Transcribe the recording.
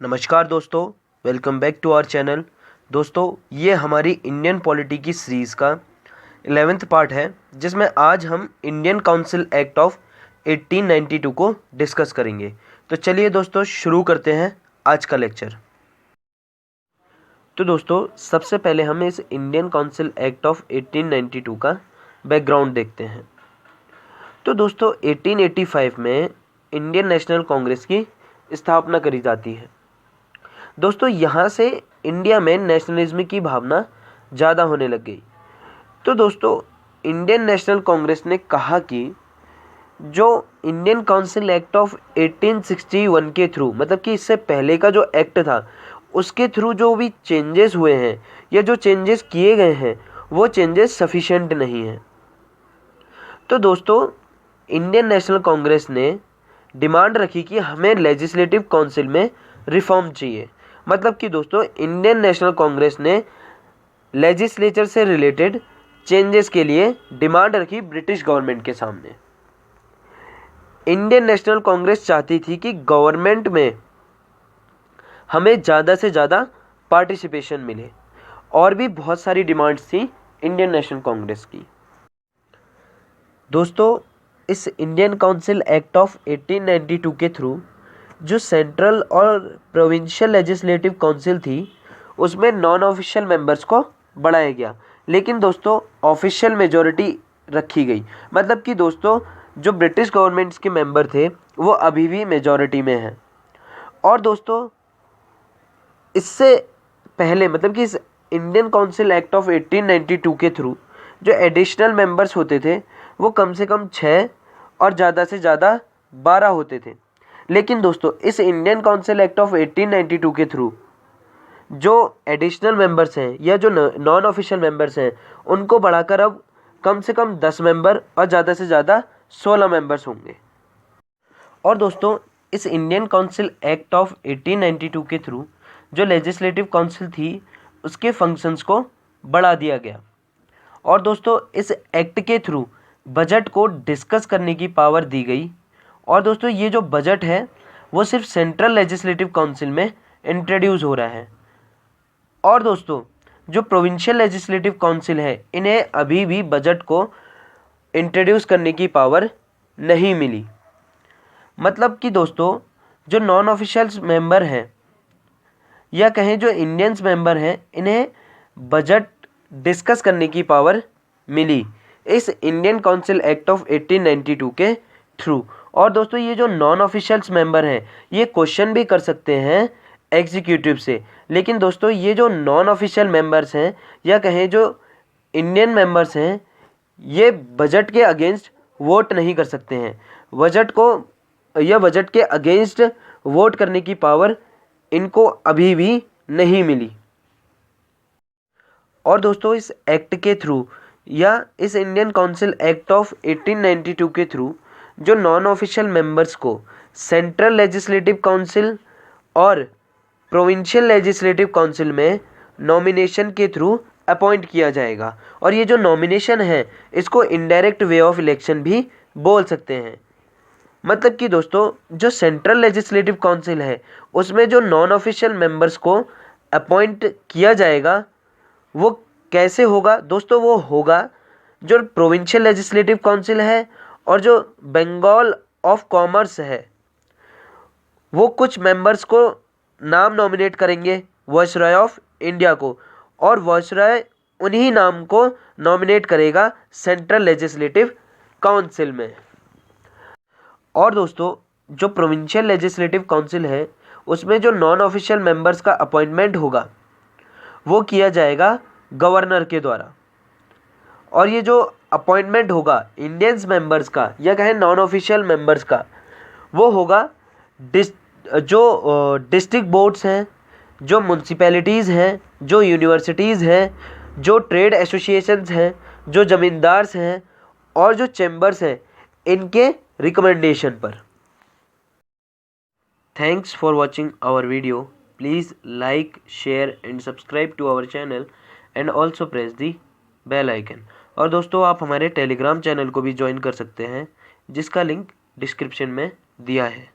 नमस्कार दोस्तों, welcome back to our channel. दोस्तों, ये हमारी इंडियन पॉलिटी की सीरीज़ का 11th पार्ट है, जिसमें आज हम इंडियन काउंसिल एक्ट ऑफ 1892 को डिस्कस करेंगे। तो चलिए दोस्तों, शुरू करते हैं आज का लेक्चर। तो दोस्तों, सबसे पहले हम इस इंडियन काउंसिल एक्ट ऑफ 1892 का बैकग्राउंड देखते हैं। तो दोस्तों, 1885 में इंडियन नेशनल कांग्रेस की स्थापना करी जाती है। दोस्तों, यहाँ से इंडिया में नेशनलिज्म की भावना ज़्यादा होने लग गई। तो दोस्तों, इंडियन नेशनल कांग्रेस ने कहा कि जो इंडियन काउंसिल एक्ट ऑफ 1861 के थ्रू, मतलब कि इससे पहले का जो एक्ट था उसके थ्रू जो भी चेंजेस हुए हैं या जो चेंजेस किए गए हैं वो चेंजेस सफिशिएंट नहीं हैं। तो दोस्तों, इंडियन नेशनल कांग्रेस ने डिमांड रखी कि हमें लेजिस्लेटिव काउंसिल में रिफॉर्म चाहिए। मतलब कि दोस्तों, इंडियन नेशनल कांग्रेस ने लेजिस्लेचर से रिलेटेड चेंजेस के लिए डिमांड रखी ब्रिटिश गवर्नमेंट के सामने। इंडियन नेशनल कांग्रेस चाहती थी कि गवर्नमेंट में हमें ज़्यादा से ज़्यादा पार्टिसिपेशन मिले, और भी बहुत सारी डिमांड्स थी इंडियन नेशनल कांग्रेस की। दोस्तों, इस इंडियन काउंसिल एक्ट ऑफ 1892 के थ्रू जो सेंट्रल और प्रोविंशियल लेजिस्लेटिव काउंसिल थी उसमें नॉन ऑफिशियल मेंबर्स को बढ़ाया गया, लेकिन दोस्तों ऑफिशियल मेजॉरिटी रखी गई। मतलब कि दोस्तों, जो ब्रिटिश गवर्नमेंट्स के मेंबर थे वो अभी भी मेजॉरिटी में हैं। और दोस्तों, इससे पहले, मतलब कि इस इंडियन काउंसिल एक्ट ऑफ 1892 के थ्रू जो एडिशनल मेंबर्स होते थे वो कम से कम 6 और ज़्यादा से ज़्यादा 12 होते थे। लेकिन दोस्तों, इस इंडियन काउंसिल एक्ट ऑफ 1892 के थ्रू जो एडिशनल मेंबर्स हैं या जो नॉन ऑफिशियल मेंबर्स हैं उनको बढ़ाकर अब कम से कम 10 मेंबर और ज़्यादा से ज़्यादा 16 मेंबर्स होंगे। और दोस्तों, इस इंडियन काउंसिल एक्ट ऑफ 1892 के थ्रू जो लेजिस्लेटिव काउंसिल थी उसके फंक्शंस को बढ़ा दिया गया। और दोस्तों, इस एक्ट के थ्रू बजट को डिस्कस करने की पावर दी गई। और दोस्तों, ये जो बजट है वो सिर्फ सेंट्रल लेजिस्लेटिव काउंसिल में इंट्रोड्यूस हो रहा है। और दोस्तों, जो प्रोविंशियल लेजिस्लेटिव काउंसिल है इन्हें अभी भी बजट को इंट्रोड्यूस करने की पावर नहीं मिली। मतलब कि दोस्तों, जो नॉन ऑफिशियल मेंबर हैं या कहें जो इंडियंस मेंबर हैं इन्हें बजट डिस्कस करने की पावर मिली इस इंडियन काउंसिल एक्ट ऑफ 1892 के थ्रू। और दोस्तों, ये जो नॉन ऑफिशियल्स मेंबर हैं ये क्वेश्चन भी कर सकते हैं एग्जीक्यूटिव से। लेकिन दोस्तों, ये जो नॉन ऑफिशियल मेंबर्स हैं या कहें जो इंडियन मेंबर्स हैं ये बजट के अगेंस्ट वोट नहीं कर सकते हैं। बजट के अगेंस्ट वोट करने की पावर इनको अभी भी नहीं मिली। और दोस्तों, इस एक्ट के थ्रू या इस इंडियन काउंसिल एक्ट ऑफ 1892 के थ्रू जो नॉन ऑफिशियल मेंबर्स को सेंट्रल लेजिस्लेटिव काउंसिल और प्रोविंशियल लेजिस्लेटिव काउंसिल में नॉमिनेशन के थ्रू अपॉइंट किया जाएगा। और ये जो नॉमिनेशन है इसको इनडायरेक्ट वे ऑफ इलेक्शन भी बोल सकते हैं। मतलब कि दोस्तों, जो सेंट्रल लेजिस्लेटिव काउंसिल है उसमें जो नॉन ऑफिशियल मेंबर्स को अपॉइंट किया जाएगा वो कैसे होगा दोस्तों? वो होगा जो प्रोविंशियल लेजिस्लेटिव काउंसिल है और जो बंगाल ऑफ कॉमर्स है वो कुछ मेंबर्स को नाम नॉमिनेट करेंगे वायसरॉय ऑफ इंडिया को, और वायसरॉय उन्हीं नाम को नॉमिनेट करेगा सेंट्रल लेजिस्लेटिव काउंसिल में। और दोस्तों, जो प्रोविंशियल लेजिस्लेटिव काउंसिल है उसमें जो नॉन ऑफिशियल मेंबर्स का अपॉइंटमेंट होगा वो किया जाएगा गवर्नर के द्वारा। और ये जो अपॉइंटमेंट होगा इंडियंस मेंबर्स का या कहें नॉन ऑफिशियल मेंबर्स का वो होगा जो डिस्ट्रिक्ट बोर्ड्स हैं, जो म्यूनसिपैलिटीज़ हैं, जो यूनिवर्सिटीज़ हैं, जो ट्रेड एसोसिएशंस हैं, जो ज़मींदार्स हैं और जो चैम्बर्स हैं इनके रिकमेंडेशन पर। Thanks for watching our video. Please like, share and subscribe to our channel and also press the bell icon. और दोस्तों, आप हमारे टेलीग्राम चैनल को भी ज्वाइन कर सकते हैं जिसका लिंक डिस्क्रिप्शन में दिया है।